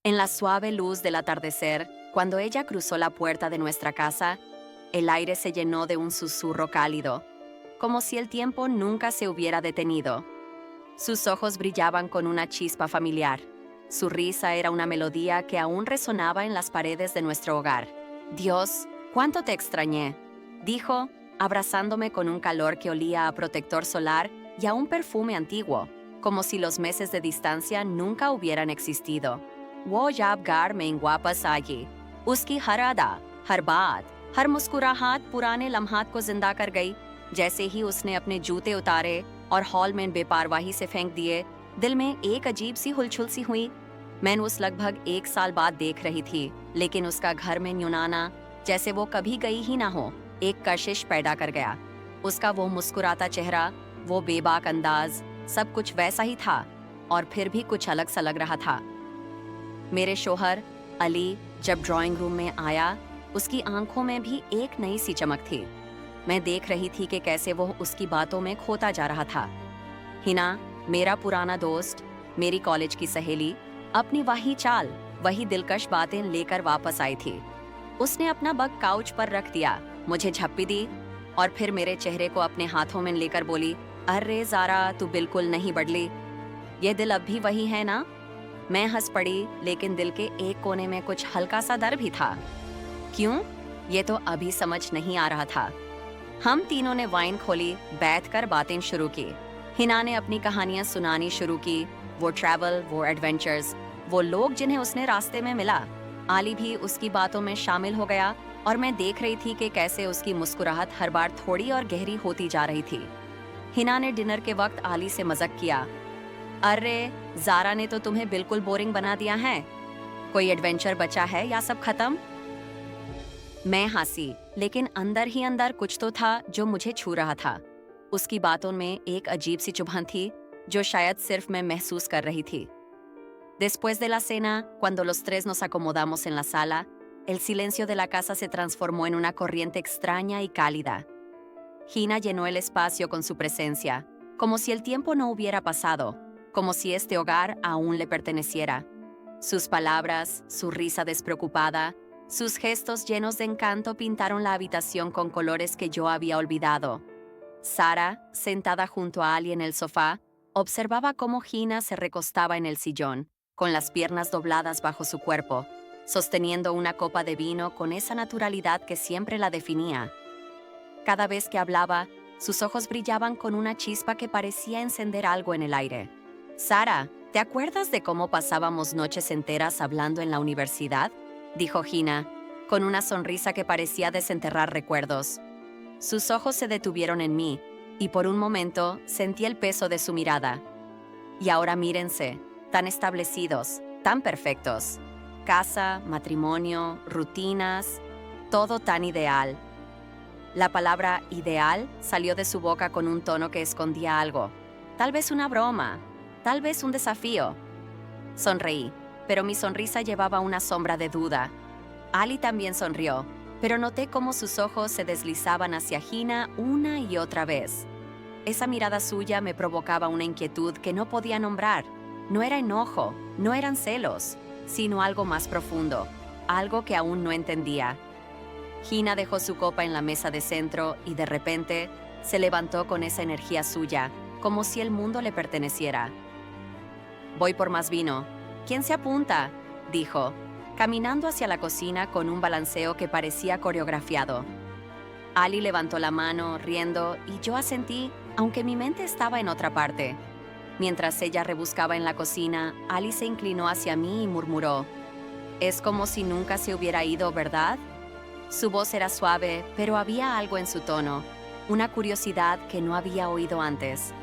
En la suave luz del atardecer, cuando ella cruzó la puerta de nuestra casa, el aire se llenó de un susurro cálido, como si el tiempo nunca se hubiera detenido. Sus ojos brillaban con una chispa familiar. Su risa era una melodía que aún resonaba en las paredes de nuestro hogar. «Dios, cuánto te extrañé», dijo, abrazándome con un calor que olía a protector solar y a un perfume antiguo, como si los meses de distancia nunca hubieran existido. «वो यादगार में वापस आएगी, उसकी हर अदा, हर बात, हर मुस्कुराहट पुराने लम्हात को जिंदा कर गई। जैसे ही उसने अपने जूते उतारे और हॉल में बेपरवाही से फेंक दिए, दिल में एक अजीब सी हुलचुल सी हुई। मैं उस लगभग 1 साल बाद देख रही थी, लेकिन उसका घर में न्यून आना, जैसे वो कभी गई ही ना हो, एक कशिश पैदा कर गया। उसका वो मुस्कुराता चेहरा, वो बेबाक अंदाज, सब कुछ वैसा ही था, और फिर भी कुछ अलग सा लग रहा था। मेरे शोहर अली जब ड्राइंग रूम में आया, उसकी आंखों में भी एक नई सी चमक थी। मैं देख रही थी कि कैसे वो उसकी बातों में खोता जा रहा था। हिना, मेरा पुराना दोस्त, मेरी कॉलेज की सहेली, अपनी वही चाल, वही दिलकश बातें लेकर वापस आई थी। उसने अपना बग काउच पर रख दिया, मुझे झप्पी दी और फिर मेरे चेहरे को अपने हाथों में लेकर बोली, अरे ज़ारा, तू बिल्कुल नहीं बदली। ये दिल अब भी वही है ना? मैं हंस पड़ी, लेकिन दिल के एक कोने में कुछ हल्का सा डर भी था। क्यों? ये तो अभी समझ नहीं आ रहा था। हम तीनों ने वाइन खोली, बैठकर बातें शुरू की। हिना ने अपनी कहानियां सुनानी शुरू की, वो ट्रैवल, वो एडवेंचर्स, वो लोग जिन्हें उसने रास्ते में मिला। आली भी उसकी बातों में शामिल हो गया और मैं देख रही थी कि कैसे उसकी मुस्कुराहट हर बार थोड़ी और गहरी होती जा रही थी। हिना ने डिनर के वक्त आली से मजाक किया, अरे ज़ारा ने तो तुम्हें बिल्कुल बोरिंग बना दिया है, कोई एडवेंचर बचा है या सब खत्म? मैं हंसी, लेकिन अंदर ही अंदर कुछ तो था जो मुझे छू रहा था। उसकी बातों में एक अजीब सी चुभन थी जो शायद सिर्फ मैं महसूस कर रही थी। Después de la cena, cuando los tres nos acomodamos en la sala, el silencio de la casa se transformó en una corriente extraña y cálida. Hina llenó el espacio con su presencia, como si el tiempo no hubiera pasado, como si este hogar aún le perteneciera. Sus palabras, su risa despreocupada, sus gestos llenos de encanto pintaron la habitación con colores que yo había olvidado. Sara, sentada junto a Ali en el sofá, observaba cómo Hina se recostaba en el sillón, con las piernas dobladas bajo su cuerpo, sosteniendo una copa de vino con esa naturalidad que siempre la definía. Cada vez que hablaba, sus ojos brillaban con una chispa que parecía encender algo en el aire. Sara, ¿te acuerdas de cómo pasábamos noches enteras hablando en la universidad?, dijo Hina, con una sonrisa que parecía desenterrar recuerdos. Sus ojos se detuvieron en mí, y por un momento sentí el peso de su mirada. Y ahora mírense, tan establecidos, tan perfectos. Casa, matrimonio, rutinas, todo tan ideal. La palabra ideal salió de su boca con un tono que escondía algo. Tal vez una broma, tal vez un desafío. Sonreí, pero mi sonrisa llevaba una sombra de duda. Ali también sonrió, pero noté cómo sus ojos se deslizaban hacia Hina una y otra vez. Esa mirada suya me provocaba una inquietud que no podía nombrar. No era enojo, no eran celos, sino algo más profundo, algo que aún no entendía. Hina dejó su copa en la mesa de centro y de repente se levantó con esa energía suya, como si el mundo le perteneciera. Voy por más vino. ¿Quién se apunta?, dijo, caminando hacia la cocina con un balanceo que parecía coreografiado. Ali levantó la mano, riendo, y yo asentí, aunque mi mente estaba en otra parte. Mientras ella rebuscaba en la cocina, Ali se inclinó hacia mí y murmuró, «Es como si nunca se hubiera ido, ¿verdad?». Su voz era suave, pero había algo en su tono, una curiosidad que no había oído antes.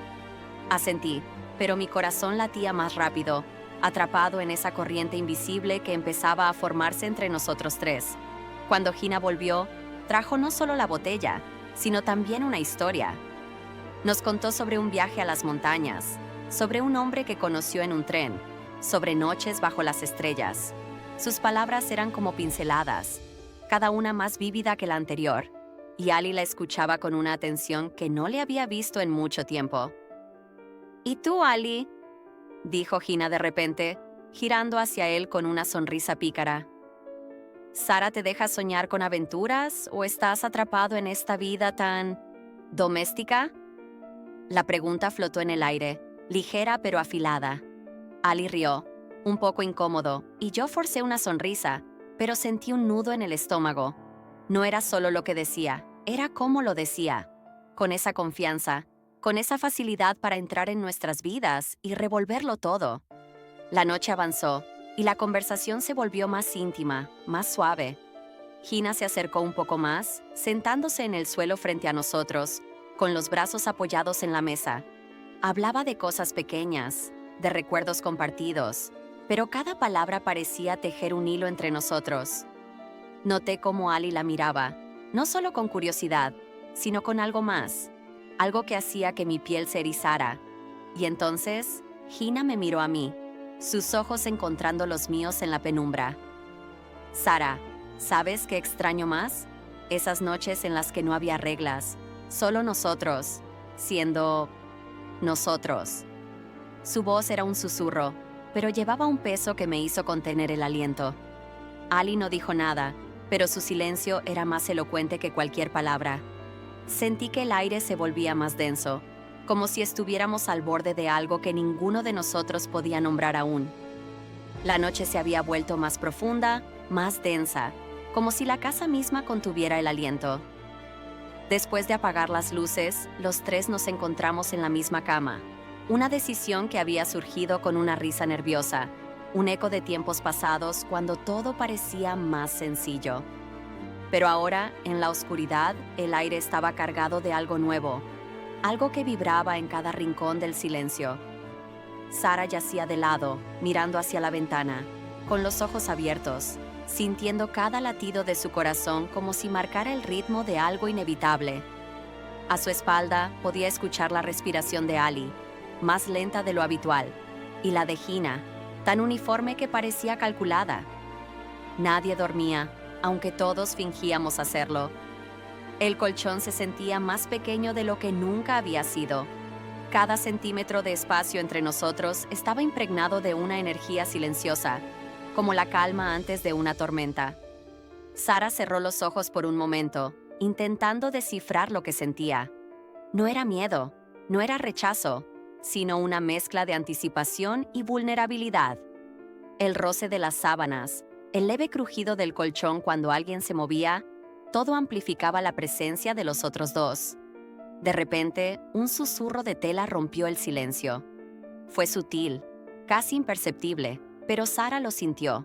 Asentí, pero mi corazón latía más rápido, atrapado en esa corriente invisible que empezaba a formarse entre nosotros tres. Cuando Hina volvió, trajo no solo la botella, sino también una historia. Nos contó sobre un viaje a las montañas, sobre un hombre que conoció en un tren, sobre noches bajo las estrellas. Sus palabras eran como pinceladas, cada una más vívida que la anterior, y Ali la escuchaba con una atención que no le había visto en mucho tiempo. «¿Y tú, Ali?», dijo Hina de repente, girando hacia él con una sonrisa pícara. ¿Sara te deja soñar con aventuras o estás atrapado en esta vida tan doméstica? La pregunta flotó en el aire, ligera pero afilada. Ali rió, un poco incómodo, y yo forcé una sonrisa, pero sentí un nudo en el estómago. No era solo lo que decía, era cómo lo decía, con esa confianza, con esa facilidad para entrar en nuestras vidas y revolverlo todo. La noche avanzó, y la conversación se volvió más íntima, más suave. Gina se acercó un poco más, sentándose en el suelo frente a nosotros, con los brazos apoyados en la mesa. Hablaba de cosas pequeñas, de recuerdos compartidos, pero cada palabra parecía tejer un hilo entre nosotros. Noté cómo Ali la miraba, no solo con curiosidad, sino con algo más, algo que hacía que mi piel se erizara. Y entonces, Gina me miró a mí, sus ojos encontrando los míos en la penumbra. Sara, ¿sabes qué extraño más? Esas noches en las que no había reglas, solo nosotros, siendo nosotros. Su voz era un susurro, pero llevaba un peso que me hizo contener el aliento. Ali no dijo nada, pero su silencio era más elocuente que cualquier palabra. Sentí que el aire se volvía más denso, como si estuviéramos al borde de algo que ninguno de nosotros podía nombrar aún. La noche se había vuelto más profunda, más densa, como si la casa misma contuviera el aliento. Después de apagar las luces, los tres nos encontramos en la misma cama. Una decisión que había surgido con una risa nerviosa, un eco de tiempos pasados cuando todo parecía más sencillo. Pero ahora, en la oscuridad, el aire estaba cargado de algo nuevo, algo que vibraba en cada rincón del silencio. Sara yacía de lado, mirando hacia la ventana, con los ojos abiertos, sintiendo cada latido de su corazón como si marcara el ritmo de algo inevitable. A su espalda podía escuchar la respiración de Ali, más lenta de lo habitual, y la de Gina, tan uniforme que parecía calculada. Nadie dormía, aunque todos fingíamos hacerlo. El colchón se sentía más pequeño de lo que nunca había sido. Cada centímetro de espacio entre nosotros estaba impregnado de una energía silenciosa, como la calma antes de una tormenta. Sara cerró los ojos por un momento, intentando descifrar lo que sentía. No era miedo, no era rechazo, sino una mezcla de anticipación y vulnerabilidad. El roce de las sábanas, el leve crujido del colchón cuando alguien se movía, todo amplificaba la presencia de los otros dos. De repente, un susurro de tela rompió el silencio. Fue sutil, casi imperceptible, pero Sara lo sintió.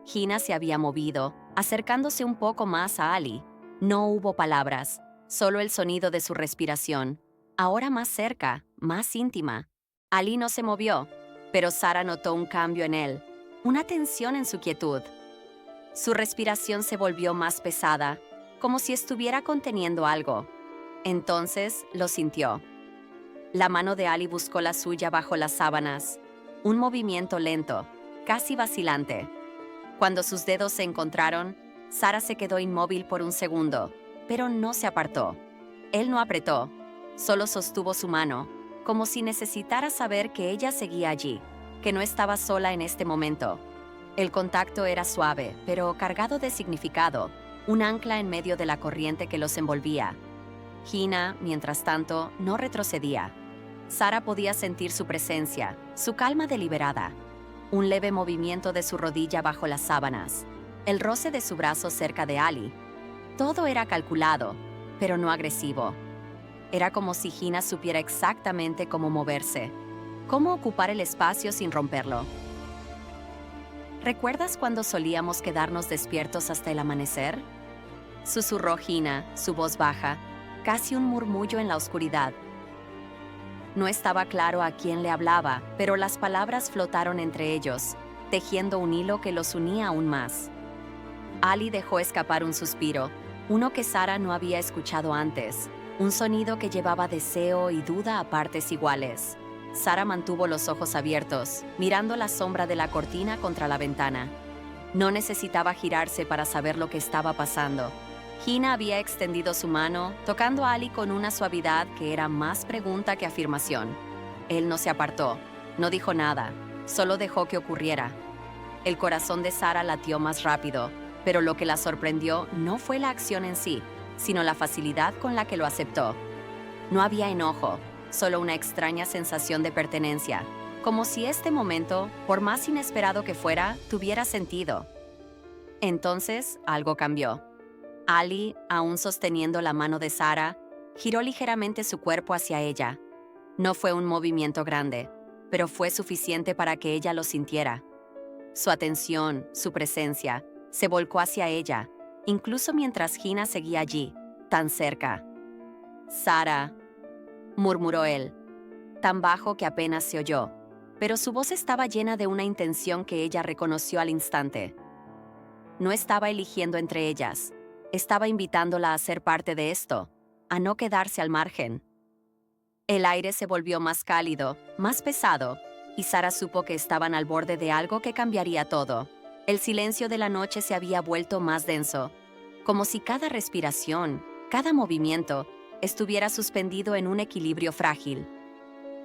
Gina se había movido, acercándose un poco más a Ali. No hubo palabras, solo el sonido de su respiración, ahora más cerca, más íntima. Ali no se movió, pero Sara notó un cambio en él, una tensión en su quietud. Su respiración se volvió más pesada, como si estuviera conteniendo algo. Entonces lo sintió. La mano de Ali buscó la suya bajo las sábanas, un movimiento lento, casi vacilante. Cuando sus dedos se encontraron, Sara se quedó inmóvil por un segundo, pero no se apartó. Él no apretó, solo sostuvo su mano, como si necesitara saber que ella seguía allí, que no estaba sola en este momento. El contacto era suave, pero cargado de significado, un ancla en medio de la corriente que los envolvía. Gina, mientras tanto, no retrocedía. Sara podía sentir su presencia, su calma deliberada, un leve movimiento de su rodilla bajo las sábanas, el roce de su brazo cerca de Ali. Todo era calculado, pero no agresivo. Era como si Gina supiera exactamente cómo moverse, cómo ocupar el espacio sin romperlo. ¿Recuerdas cuando solíamos quedarnos despiertos hasta el amanecer? Susurró Gina, su voz baja, casi un murmullo en la oscuridad. No estaba claro a quién le hablaba, pero las palabras flotaron entre ellos, tejiendo un hilo que los unía aún más. Ali dejó escapar un suspiro, uno que Sara no había escuchado antes, un sonido que llevaba deseo y duda a partes iguales. Sara mantuvo los ojos abiertos, mirando la sombra de la cortina contra la ventana. No necesitaba girarse para saber lo que estaba pasando. Gina había extendido su mano, tocando a Ali con una suavidad que era más pregunta que afirmación. Él no se apartó, no dijo nada, Solo dejó que ocurriera. El corazón de Sara latió más rápido, pero lo que la sorprendió no fue la acción en sí, sino la facilidad con la que lo aceptó. No había enojo, solo una extraña sensación de pertenencia, como si este momento, por más inesperado que fuera, tuviera sentido. Entonces, algo cambió. Ali, aún sosteniendo la mano de Sara, giró ligeramente su cuerpo hacia ella. No fue un movimiento grande, pero fue suficiente para que ella lo sintiera. Su atención, su presencia, se volcó hacia ella, incluso mientras Hina seguía allí, tan cerca. «Sara», murmuró él, tan bajo que apenas se oyó, pero su voz estaba llena de una intención que ella reconoció al instante. No estaba eligiendo entre ellas, estaba invitándola a ser parte de esto, a no quedarse al margen. El aire se volvió más cálido, más pesado, y Sara supo que estaban al borde de algo que cambiaría todo. El silencio de la noche se había vuelto más denso, como si cada respiración, cada movimiento, estuviera suspendido en un equilibrio frágil.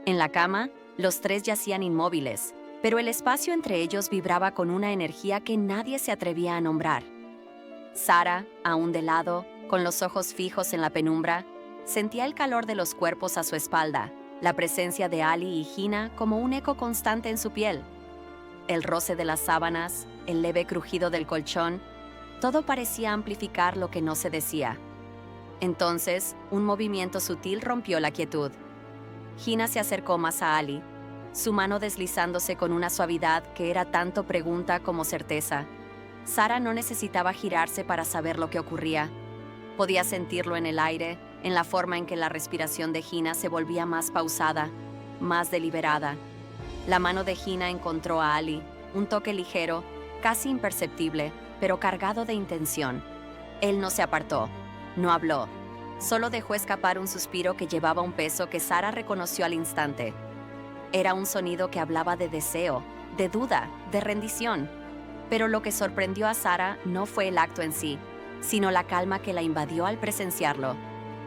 En la cama, los tres yacían inmóviles, pero el espacio entre ellos vibraba con una energía que nadie se atrevía a nombrar. Sara, aún de lado, con los ojos fijos en la penumbra, sentía el calor de los cuerpos a su espalda, la presencia de Ali y Hina como un eco constante en su piel. El roce de las sábanas, el leve crujido del colchón, todo parecía amplificar lo que no se decía. Entonces, un movimiento sutil rompió la quietud. Hina se acercó más a Ali, su mano deslizándose con una suavidad que era tanto pregunta como certeza. Sara no necesitaba girarse para saber lo que ocurría. Podía sentirlo en el aire, en la forma en que la respiración de Hina se volvía más pausada, más deliberada. La mano de Hina encontró a Ali, un toque ligero, casi imperceptible, pero cargado de intención. Él no se apartó, no habló, solo dejó escapar un suspiro que llevaba un peso que Sara reconoció al instante. Era un sonido que hablaba de deseo, de duda, de rendición. Pero lo que sorprendió a Sara no fue el acto en sí, sino la calma que la invadió al presenciarlo.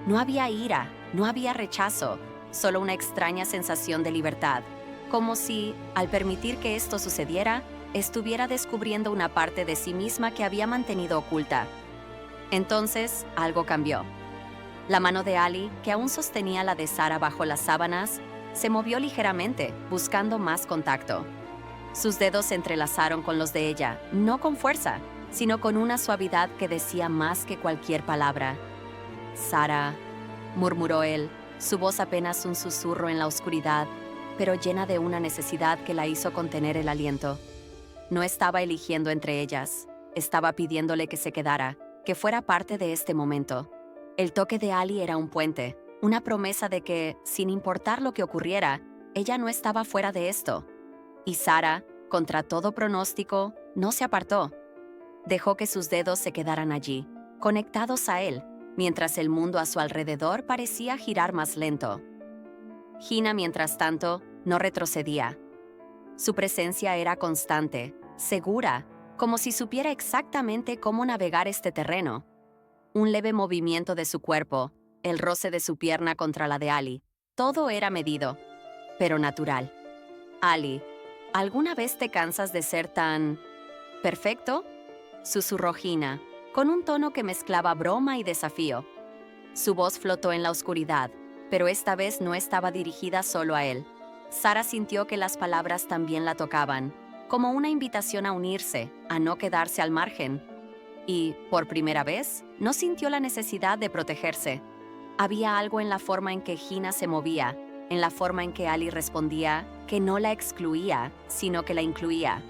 No había ira, no había rechazo, solo una extraña sensación de libertad, como si, al permitir que esto sucediera, estuviera descubriendo una parte de sí misma que había mantenido oculta. Entonces, algo cambió. La mano de Ali, que aún sostenía la de Sara bajo las sábanas, se movió ligeramente, buscando más contacto. Sus dedos se entrelazaron con los de ella, no con fuerza, sino con una suavidad que decía más que cualquier palabra. «Sara», murmuró él, su voz apenas un susurro en la oscuridad, pero llena de una necesidad que la hizo contener el aliento. No estaba eligiendo entre ellas, estaba pidiéndole que se quedara, que fuera parte de este momento. El toque de Ali era un puente, una promesa de que, sin importar lo que ocurriera, ella no estaba fuera de esto. Y Sara, contra todo pronóstico, no se apartó. Dejó que sus dedos se quedaran allí, conectados a él, mientras el mundo a su alrededor parecía girar más lento. Hina, mientras tanto, no retrocedía. Su presencia era constante, segura, como si supiera exactamente cómo navegar este terreno. Un leve movimiento de su cuerpo, el roce de su pierna contra la de Ali, todo era medido, pero natural. «Ali, ¿alguna vez te cansas de ser tan perfecto?», susurró Hina, con un tono que mezclaba broma y desafío. Su voz flotó en la oscuridad, pero esta vez no estaba dirigida solo a él. Sara sintió que las palabras también la tocaban, como una invitación a unirse, a no quedarse al margen. Y, por primera vez, no sintió la necesidad de protegerse. Había algo en la forma en que Hina se movía, en la forma en que Ali respondía, que no la excluía, sino que la incluía.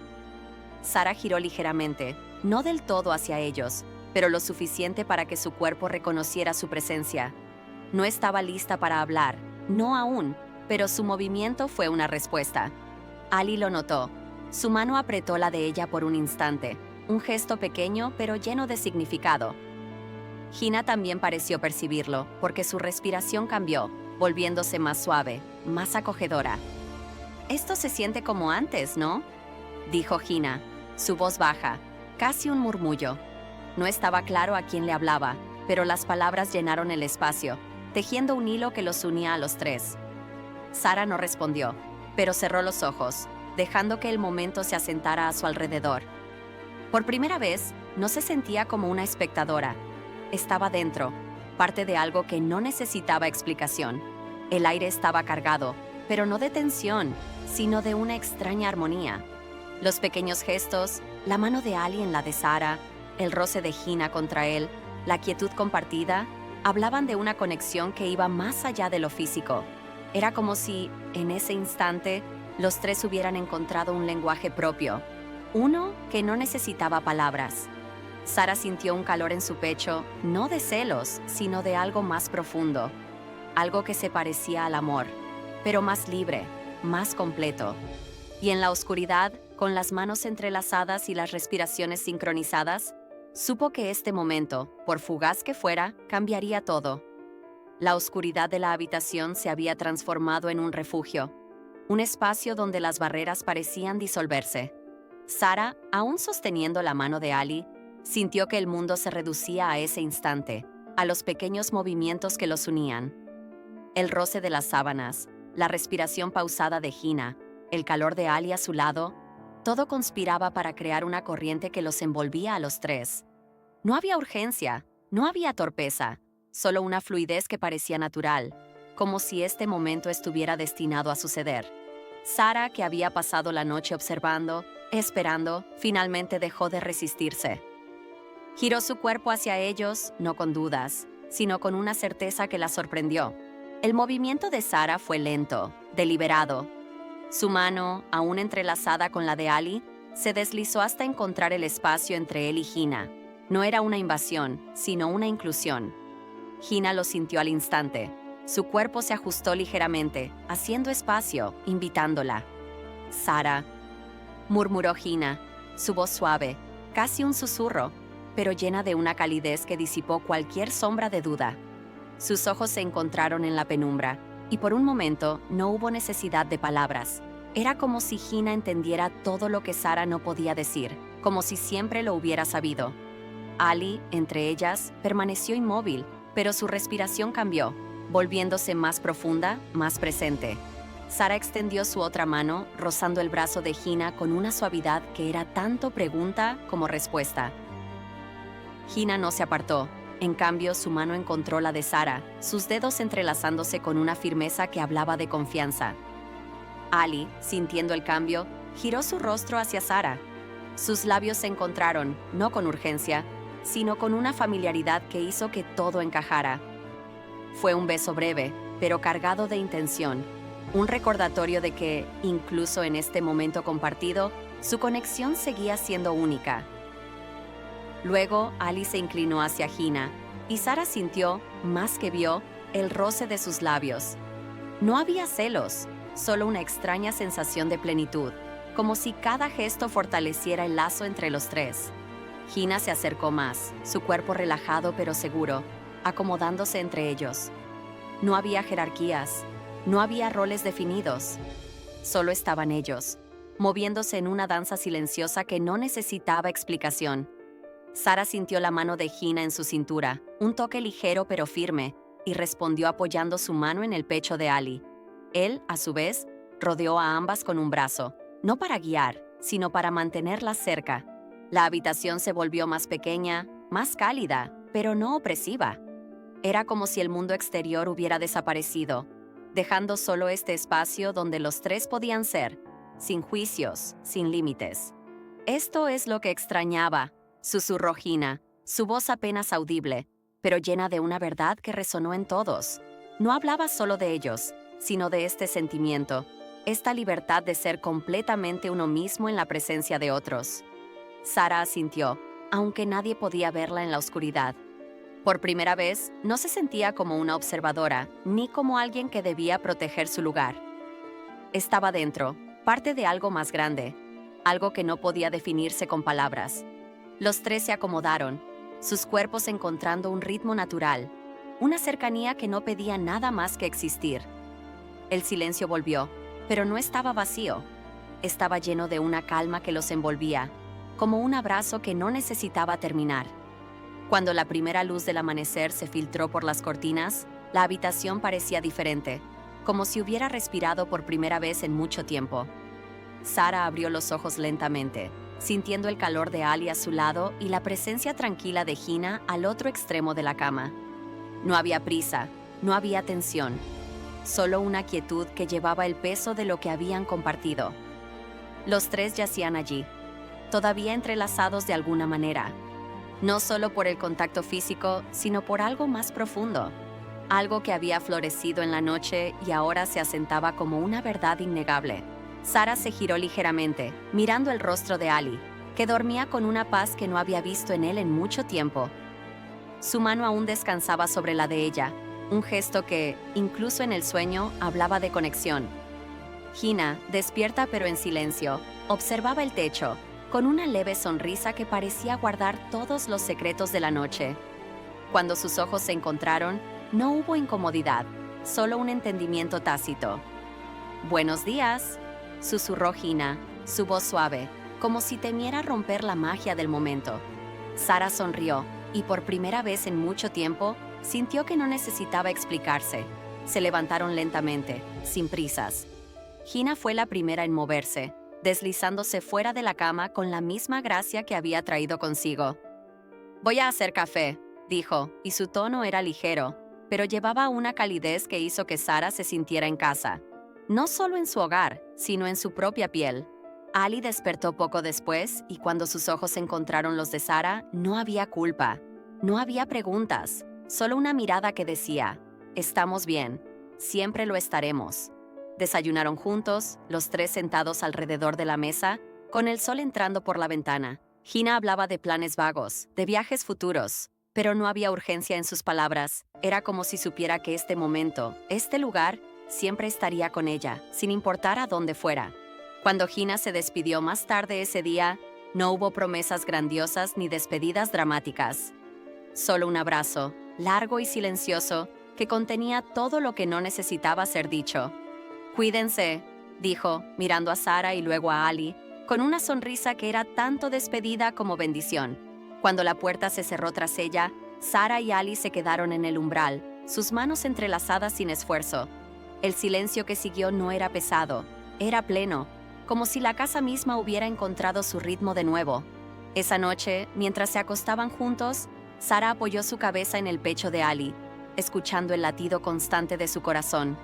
Sara giró ligeramente, no del todo hacia ellos, pero lo suficiente para que su cuerpo reconociera su presencia. No estaba lista para hablar, no aún, pero su movimiento fue una respuesta. Ali lo notó. Su mano apretó la de ella por un instante, un gesto pequeño pero lleno de significado. Hina también pareció percibirlo, porque su respiración cambió, volviéndose más suave, más acogedora. «Esto se siente como antes, ¿no?», dijo Hina, su voz baja, casi un murmullo. No estaba claro a quién le hablaba, pero las palabras llenaron el espacio, tejiendo un hilo que los unía a los tres. Sara no respondió, pero cerró los ojos, dejando que el momento se asentara a su alrededor. Por primera vez, no se sentía como una espectadora. Estaba dentro, parte de algo que no necesitaba explicación. El aire estaba cargado, pero no de tensión, sino de una extraña armonía. Los pequeños gestos, la mano de Ali en la de Sara, el roce de Hina contra él, la quietud compartida, hablaban de una conexión que iba más allá de lo físico. Era como si, en ese instante, los tres hubieran encontrado un lenguaje propio, uno que no necesitaba palabras. Sara sintió un calor en su pecho, no de celos, sino de algo más profundo, algo que se parecía al amor, pero más libre, más completo. Y en la oscuridad, con las manos entrelazadas y las respiraciones sincronizadas, supo que este momento, por fugaz que fuera, cambiaría todo. La oscuridad de la habitación se había transformado en un refugio, un espacio donde las barreras parecían disolverse. Sara, aún sosteniendo la mano de Ali, sintió que el mundo se reducía a ese instante, a los pequeños movimientos que los unían. El roce de las sábanas, la respiración pausada de Hina, el calor de Ali a su lado, todo conspiraba para crear una corriente que los envolvía a los tres. No había urgencia, no había torpeza, solo una fluidez que parecía natural, como si este momento estuviera destinado a suceder. Sara, que había pasado la noche observando, esperando, finalmente dejó de resistirse. Giró su cuerpo hacia ellos, no con dudas, sino con una certeza que la sorprendió. El movimiento de Sara fue lento, deliberado. Su mano, aún entrelazada con la de Ali, se deslizó hasta encontrar el espacio entre él y Hina. No era una invasión, sino una inclusión. Hina lo sintió al instante. Su cuerpo se ajustó ligeramente, haciendo espacio, invitándola. «Sara», murmuró Hina, su voz suave, casi un susurro, pero llena de una calidez que disipó cualquier sombra de duda. Sus ojos se encontraron en la penumbra, y por un momento no hubo necesidad de palabras. Era como si Hina entendiera todo lo que Sara no podía decir, como si siempre lo hubiera sabido. Ali, entre ellas, permaneció inmóvil, pero su respiración cambió, volviéndose más profunda, más presente. Sara extendió su otra mano, rozando el brazo de Hina con una suavidad que era tanto pregunta como respuesta. Hina no se apartó. En cambio, su mano encontró la de Sara, sus dedos entrelazándose con una firmeza que hablaba de confianza. Ali, sintiendo el cambio, giró su rostro hacia Sara. Sus labios se encontraron, no con urgencia, sino con una familiaridad que hizo que todo encajara. Fue un beso breve, pero cargado de intención, un recordatorio de que, incluso en este momento compartido, su conexión seguía siendo única. Luego, Ali se inclinó hacia Hina, y Sara sintió, más que vio, el roce de sus labios. No había celos, solo una extraña sensación de plenitud, como si cada gesto fortaleciera el lazo entre los tres. Hina se acercó más, su cuerpo relajado pero seguro, acomodándose entre ellos. No había jerarquías, no había roles definidos. Solo estaban ellos, moviéndose en una danza silenciosa que no necesitaba explicación. Sara sintió la mano de Hina en su cintura, un toque ligero pero firme, y respondió apoyando su mano en el pecho de Ali. Él, a su vez, rodeó a ambas con un brazo, no para guiar, sino para mantenerlas cerca. La habitación se volvió más pequeña, más cálida, pero no opresiva. Era como si el mundo exterior hubiera desaparecido, dejando solo este espacio donde los tres podían ser, sin juicios, sin límites. «Esto es lo que extrañaba», susurró Hina, su voz apenas audible, pero llena de una verdad que resonó en todos. No hablaba solo de ellos, sino de este sentimiento, esta libertad de ser completamente uno mismo en la presencia de otros. Sara asintió, aunque nadie podía verla en la oscuridad. Por primera vez, no se sentía como una observadora, ni como alguien que debía proteger su lugar. Estaba dentro, parte de algo más grande, algo que no podía definirse con palabras. Los tres se acomodaron, sus cuerpos encontrando un ritmo natural, una cercanía que no pedía nada más que existir. El silencio volvió, pero no estaba vacío. Estaba lleno de una calma que los envolvía, como un abrazo que no necesitaba terminar. Cuando la primera luz del amanecer se filtró por las cortinas, la habitación parecía diferente, como si hubiera respirado por primera vez en mucho tiempo. Sara abrió los ojos lentamente, sintiendo el calor de Ali a su lado y la presencia tranquila de Hina al otro extremo de la cama. No había prisa, no había tensión, solo una quietud que llevaba el peso de lo que habían compartido. Los tres yacían allí, todavía entrelazados de alguna manera, no solo por el contacto físico, sino por algo más profundo, algo que había florecido en la noche y ahora se asentaba como una verdad innegable. Sara se giró ligeramente, mirando el rostro de Ali, que dormía con una paz que no había visto en él en mucho tiempo. Su mano aún descansaba sobre la de ella, un gesto que, incluso en el sueño, hablaba de conexión. Hina, despierta pero en silencio, observaba el techo, con una leve sonrisa que parecía guardar todos los secretos de la noche. Cuando sus ojos se encontraron, no hubo incomodidad, solo un entendimiento tácito. «Buenos días», susurró Hina, su voz suave, como si temiera romper la magia del momento. Sara sonrió, y por primera vez en mucho tiempo, sintió que no necesitaba explicarse. Se levantaron lentamente, sin prisas. Hina fue la primera en moverse, deslizándose fuera de la cama con la misma gracia que había traído consigo. «Voy a hacer café», dijo, y su tono era ligero, pero llevaba una calidez que hizo que Sara se sintiera en casa. No solo en su hogar, sino en su propia piel. Ali despertó poco después y cuando sus ojos encontraron los de Sara, no había culpa, no había preguntas, solo una mirada que decía, «Estamos bien, siempre lo estaremos». Desayunaron juntos, los tres sentados alrededor de la mesa, con el sol entrando por la ventana. Hina hablaba de planes vagos, de viajes futuros, pero no había urgencia en sus palabras. Era como si supiera que este momento, este lugar, siempre estaría con ella, sin importar a dónde fuera. Cuando Hina se despidió más tarde ese día, no hubo promesas grandiosas ni despedidas dramáticas. Solo un abrazo, largo y silencioso, que contenía todo lo que no necesitaba ser dicho. «Cuídense», dijo, mirando a Sara y luego a Ali, con una sonrisa que era tanto despedida como bendición. Cuando la puerta se cerró tras ella, Sara y Ali se quedaron en el umbral, sus manos entrelazadas sin esfuerzo. El silencio que siguió no era pesado, era pleno, como si la casa misma hubiera encontrado su ritmo de nuevo. Esa noche, mientras se acostaban juntos, Sara apoyó su cabeza en el pecho de Ali, escuchando el latido constante de su corazón.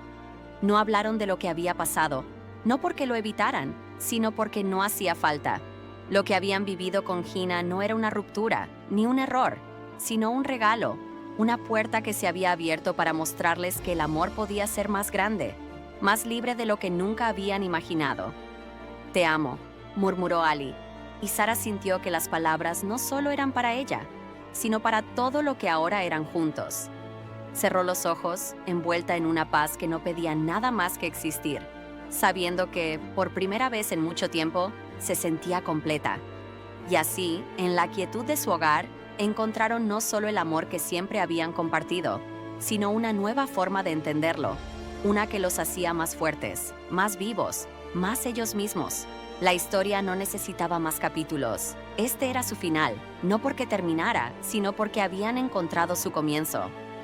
No hablaron de lo que había pasado, no porque lo evitaran, sino porque no hacía falta. Lo que habían vivido con Hina no era una ruptura, ni un error, sino un regalo, una puerta que se había abierto para mostrarles que el amor podía ser más grande, más libre de lo que nunca habían imaginado. «Te amo», murmuró Ali, y Sara sintió que las palabras no solo eran para ella, sino para todo lo que ahora eran juntos. Cerró los ojos, envuelta en una paz que no pedía nada más que existir, sabiendo que, por primera vez en mucho tiempo, se sentía completa. Y así, en la quietud de su hogar, encontraron no solo el amor que siempre habían compartido, sino una nueva forma de entenderlo, una que los hacía más fuertes, más vivos, más ellos mismos. La historia no necesitaba más capítulos. Este era su final, no porque terminara, sino porque habían encontrado su comienzo.